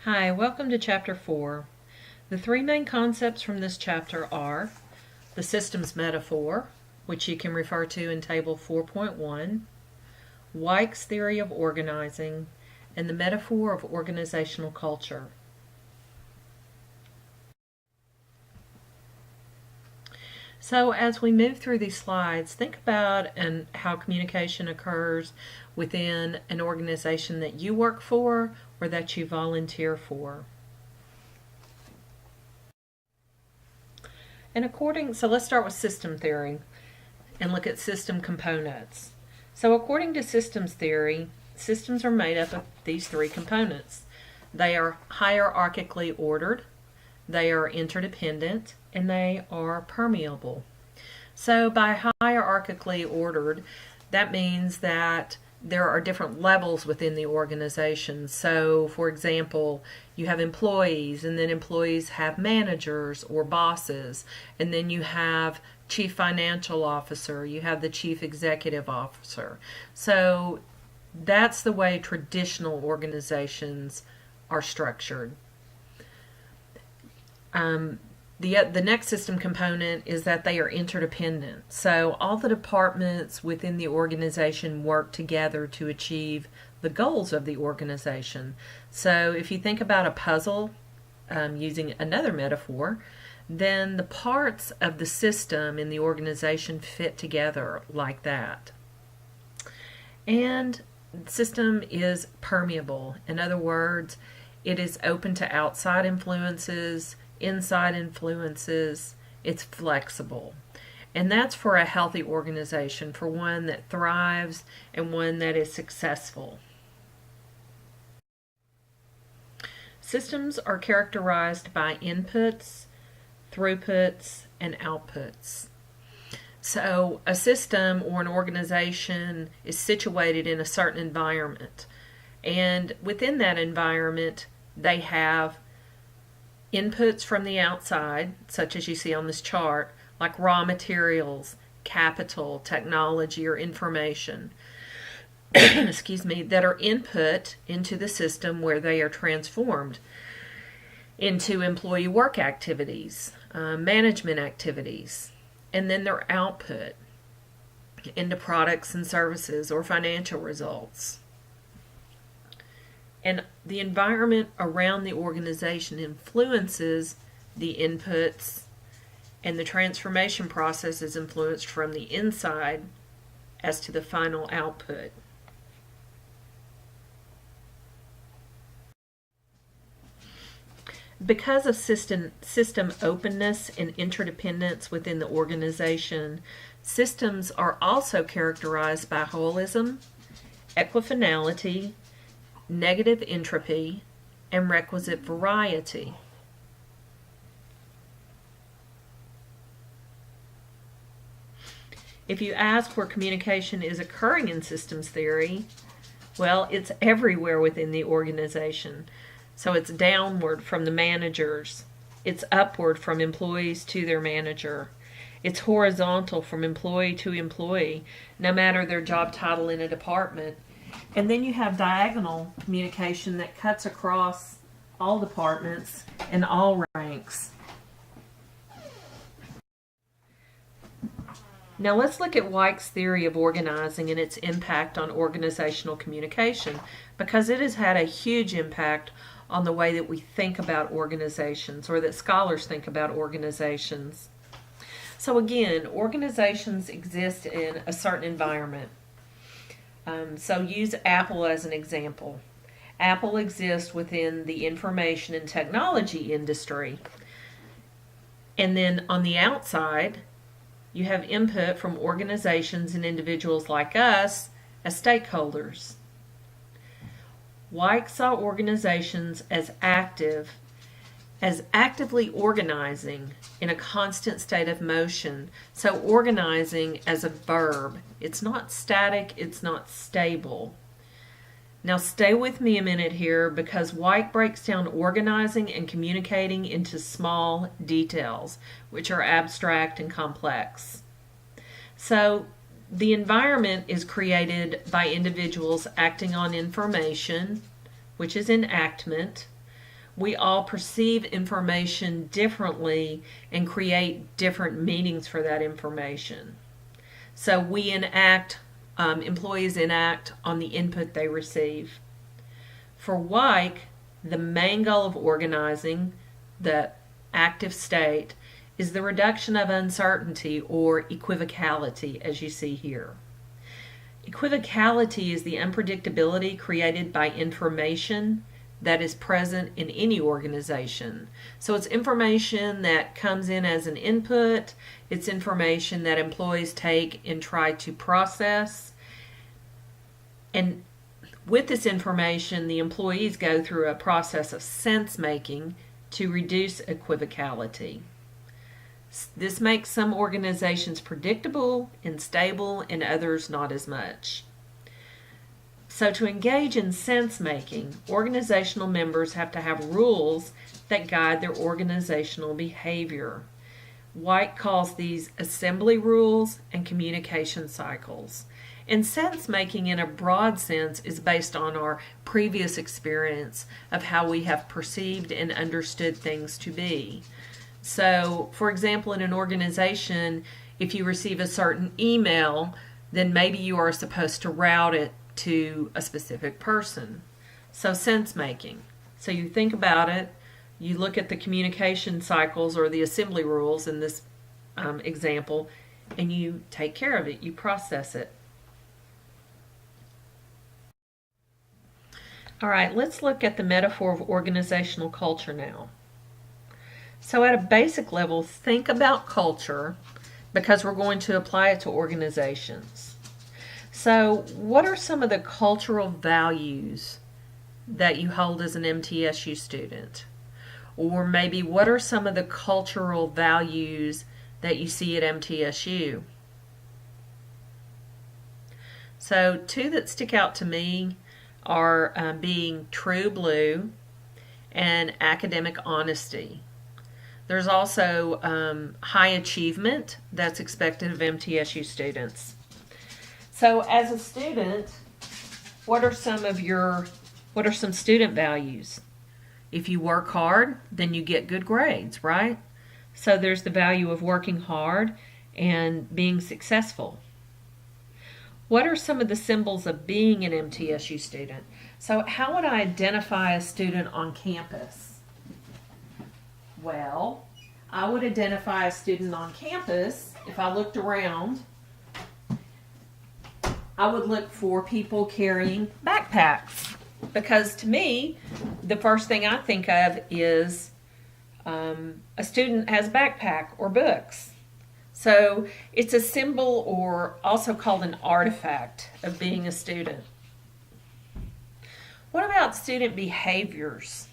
Hi, welcome to Chapter 4. The three main concepts from this chapter are the systems metaphor, which you can refer to in Table 4.1, Weich's theory of organizing, and the metaphor of organizational culture. So as we move through these slides, think about how communication occurs within an organization that you work for or that you volunteer for. So let's start with system theory and look at system components. So according to systems theory, systems are made up of these three components. They are hierarchically ordered, they are interdependent, and they are permeable. So by hierarchically ordered, that means that there are different levels within the organization. So for example, you have employees, and then employees have managers or bosses, and then you have chief financial officer, you have the chief executive officer. So that's the way traditional organizations are structured. The next system component is that they are interdependent. So all the departments within the organization work together to achieve the goals of the organization. So if you think about a puzzle, using another metaphor, then the parts of the system in the organization fit together like that. And the system is permeable. In other words, it is open to outside influences, inside influences. It's flexible. And that's for a healthy organization, for one that thrives and one that is successful. Systems are characterized by inputs, throughputs, and outputs. So a system or an organization is situated in a certain environment. And within that environment, they have inputs from the outside, such as you see on this chart, like raw materials, capital, technology, or information, excuse me, that are input into the system where they are transformed into employee work activities, management activities, and then their output into products and services or financial results. And the environment around the organization influences the inputs, and the transformation process is influenced from the inside as to the final output. Because of system openness and interdependence within the organization, systems are also characterized by holism, equifinality, negative entropy, and requisite variety. If you ask where communication is occurring in systems theory, well, it's everywhere within the organization. So it's downward from the managers, it's upward from employees to their manager, it's horizontal from employee to employee, no matter their job title in a department. And then you have diagonal communication that cuts across all departments and all ranks. Now let's look at Weich's theory of organizing and its impact on organizational communication, because it has had a huge impact on the way that we think about organizations, or that scholars think about organizations. So again, organizations exist in a certain environment. So use Apple as an example. Apple exists within the information and technology industry. And then on the outside, you have input from organizations and individuals like us as stakeholders. Weich saw organizations as actively organizing in a constant state of motion. So organizing as a verb. It's not static, it's not stable. Now stay with me a minute here, because Weich breaks down organizing and communicating into small details, which are abstract and complex. So the environment is created by individuals acting on information, which is enactment. we all perceive information differently and create different meanings for that information. So employees enact on the input they receive. For Weick, the main goal of organizing, the active state, is the reduction of uncertainty or equivocality, as you see here. Equivocality is the unpredictability created by information that is present in any organization. So it's information that comes in as an input, it's information that employees take and try to process, and with this information, the employees go through a process of sense making to reduce equivocality. This makes some organizations predictable and stable and others not as much. So to engage in sense making, organizational members have to have rules that guide their organizational behavior. Weick calls these assembly rules and communication cycles. And sense making in a broad sense is based on our previous experience of how we have perceived and understood things to be. So, for example, in an organization, if you receive a certain email, then maybe you are supposed to route it to a specific person. So, sense making. So, you think about it, you look at the communication cycles or the assembly rules in this example, and you take care of it, you process it. All right, let's look at the metaphor of organizational culture now. So at a basic level, think about culture because we're going to apply it to organizations. So what are some of the cultural values that you hold as an MTSU student? Or maybe what are some of the cultural values that you see at MTSU? So two that stick out to me are being true blue and academic honesty. There's also high achievement that's expected of MTSU students. So as a student, what are some student values? If you work hard, then you get good grades, right? So there's the value of working hard and being successful. What are some of the symbols of being an MTSU student? So how would I identify a student on campus? Well, I would identify a student on campus if I looked around. I would look for people carrying backpacks because to me, the first thing I think of is a student has a backpack or books. So it's a symbol or also called an artifact of being a student. What about student behaviors?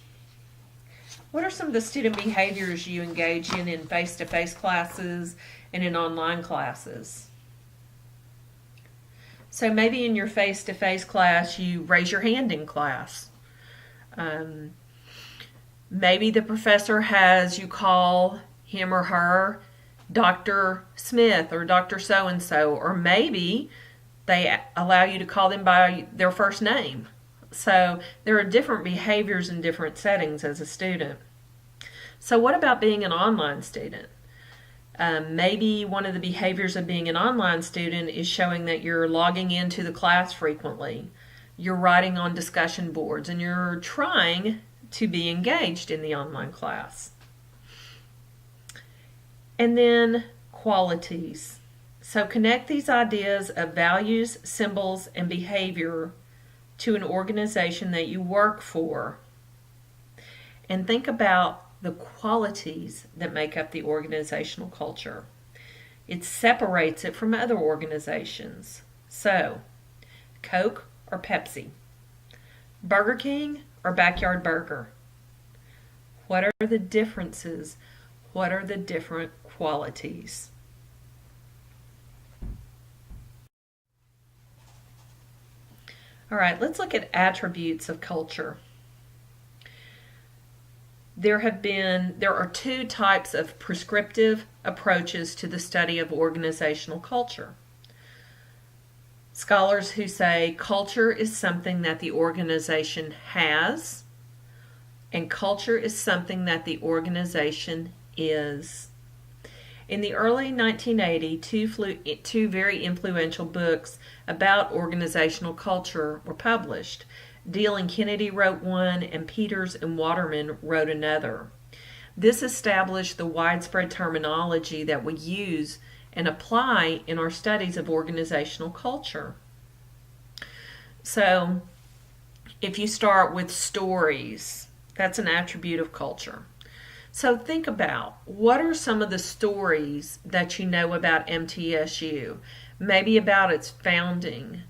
What are some of the student behaviors you engage in face-to-face classes and in online classes? So maybe in your face-to-face class, you raise your hand in class. Maybe the professor has you call him or her Dr. Smith or Dr. So-and-so, or maybe they allow you to call them by their first name. So there are different behaviors in different settings as a student. So what about being an online student? Maybe one of the behaviors of being an online student is showing that you're logging into the class frequently. You're writing on discussion boards and you're trying to be engaged in the online class. And then qualities. So connect these ideas of values, symbols, and behavior to an organization that you work for. And think about the qualities that make up the organizational culture. It separates it from other organizations. So, Coke or Pepsi? Burger King or Backyard Burger? What are the differences? What are the different qualities? All right, let's look at attributes of culture. There are two types of prescriptive approaches to the study of organizational culture. Scholars who say culture is something that the organization has and culture is something that the organization is. In the early 1980s, two very influential books about organizational culture were published. Deal and Kennedy wrote one, and Peters and Waterman wrote another. This established the widespread terminology that we use and apply in our studies of organizational culture. So, if you start with stories, that's an attribute of culture. So think about, what are some of the stories that you know about MTSU? Maybe about its founding,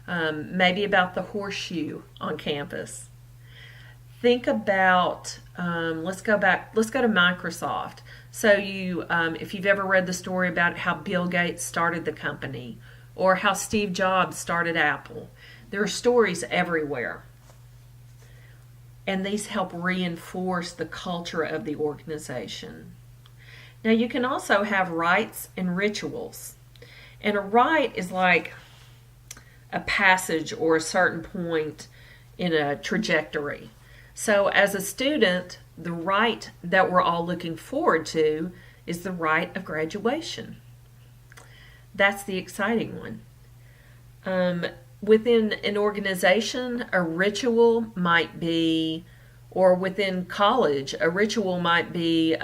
maybe about the horseshoe on campus. Think about, let's go to Microsoft. So if you've ever read the story about how Bill Gates started the company, or how Steve Jobs started Apple, there are stories everywhere. And these help reinforce the culture of the organization. Now, you can also have rites and rituals. And a rite is like a passage or a certain point in a trajectory. So, as a student, the rite that we're all looking forward to is the rite of graduation. That's the exciting one. Within an organization, a ritual might be, or within college, a ritual might be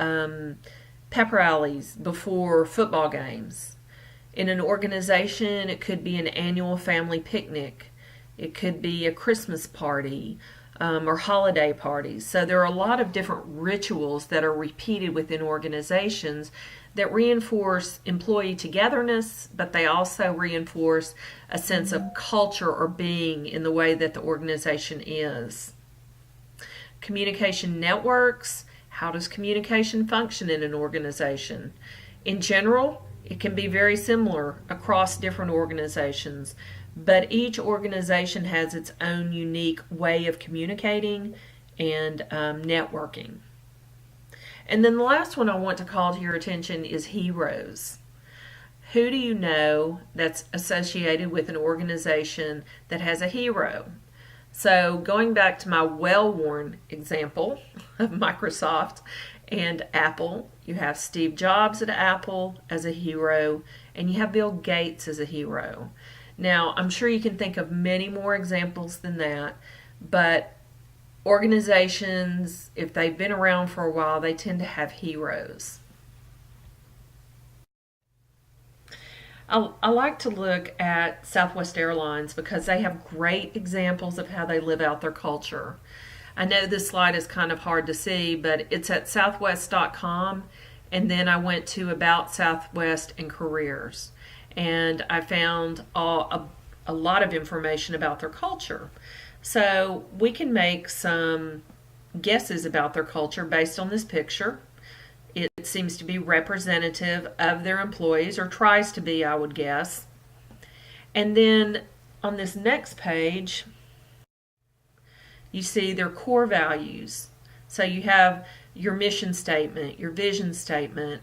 pep rallies before football games. In an organization, it could be an annual family picnic. It could be a Christmas party or holiday parties. So there are a lot of different rituals that are repeated within organizations that reinforce employee togetherness, but they also reinforce a sense of culture or being in the way that the organization is. Communication networks. How does communication function in an organization? In general, it can be very similar across different organizations, but each organization has its own unique way of communicating and networking. And then the last one I want to call to your attention is heroes. Who do you know that's associated with an organization that has a hero? So going back to my well-worn example of Microsoft and Apple, you have Steve Jobs at Apple as a hero, and you have Bill Gates as a hero. Now, I'm sure you can think of many more examples than that, but organizations, if they've been around for a while, they tend to have heroes. I like to look at Southwest Airlines because they have great examples of how they live out their culture. I know this slide is kind of hard to see, but it's at southwest.com, and then I went to About Southwest and Careers, and I found a lot of information about their culture. So we can make some guesses about their culture based on this picture. It seems to be representative of their employees, or tries to be, I would guess. And then on this next page, you see their core values. So you have your mission statement, your vision statement.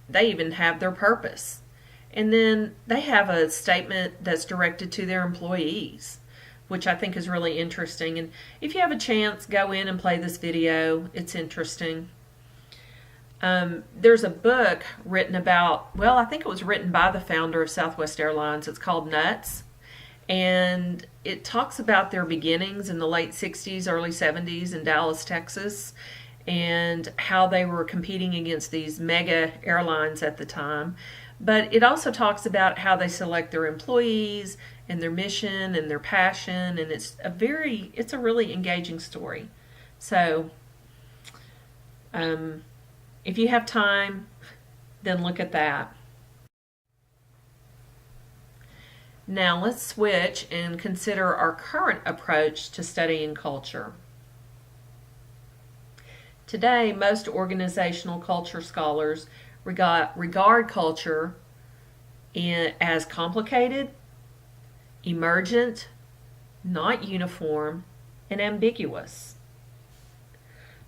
They even have their purpose. And then they have a statement that's directed to their employees, which I think is really interesting. And if you have a chance, go in and play this video. It's interesting. There's a book written about, well, I think it was written by the founder of Southwest Airlines. It's called Nuts. And it talks about their beginnings in the late 60s, early 70s in Dallas, Texas, and how they were competing against these mega airlines at the time. But it also talks about how they select their employees and their mission and their passion, and it's a really engaging story. So, if you have time, then look at that. Now let's switch and consider our current approach to studying culture. Today, most organizational culture scholars regard culture as complicated, emergent, not uniform, and ambiguous.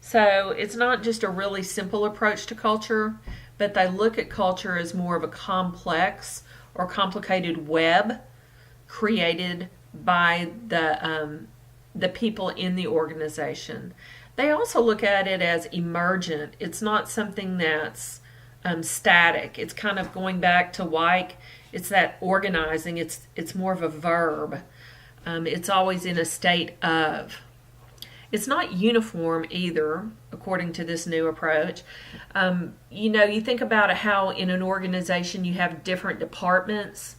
So it's not just a really simple approach to culture, but they look at culture as more of a complex or complicated web created by the people in the organization. They also look at it as emergent. It's not something that's static. It's kind of going back to Weick. It's that organizing. It's more of a verb. It's always in a state of. It's not uniform either, according to this new approach. You think about how in an organization you have different departments.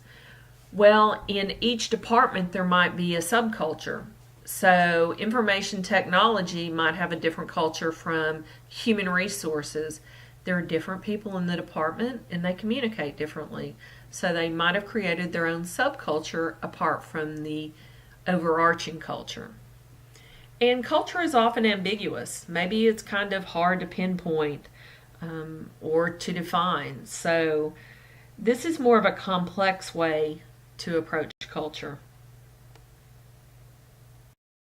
Well, in each department there might be a subculture. So, information technology might have a different culture from human resources. There are different people in the department and they communicate differently. So, they might have created their own subculture apart from the overarching culture. And culture is often ambiguous. Maybe it's kind of hard to pinpoint or to define. So, this is more of a complex way to approach culture.